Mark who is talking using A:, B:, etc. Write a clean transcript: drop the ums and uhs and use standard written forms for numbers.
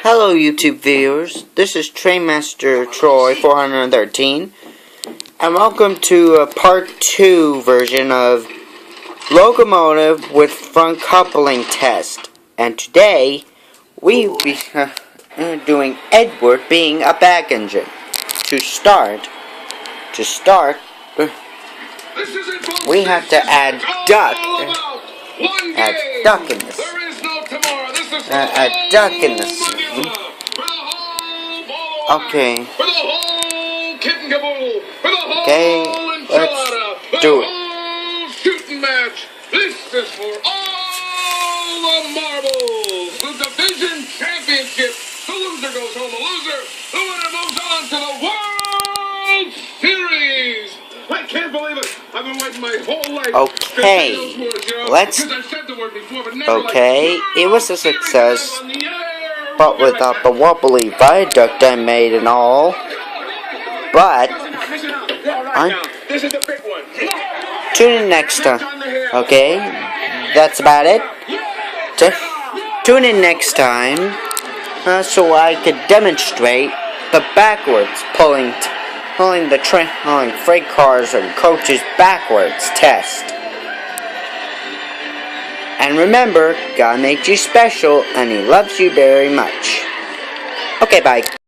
A: Hello YouTube viewers, this is Trainmaster Troy 413 and welcome to a part 2 version of Locomotive with front coupling test. And today we'll be doing Edward being a back engine. To start, we have to add duck in this. A duck in the scene. Okay. Okay, let's do it.
B: Shooting match. This is for all the marbles. The division championship. The loser goes home a loser. The winner moves on to the World Series. I can't believe it. I've been waiting my whole life.
A: Okay, okay, it was a success, but without the wobbly viaduct I made and all. But tune in next time. Okay, that's about it. Tune in next time so I could demonstrate the backwards pulling freight cars and coaches backwards test. And remember, God made you special and He loves you very much. Okay, bye.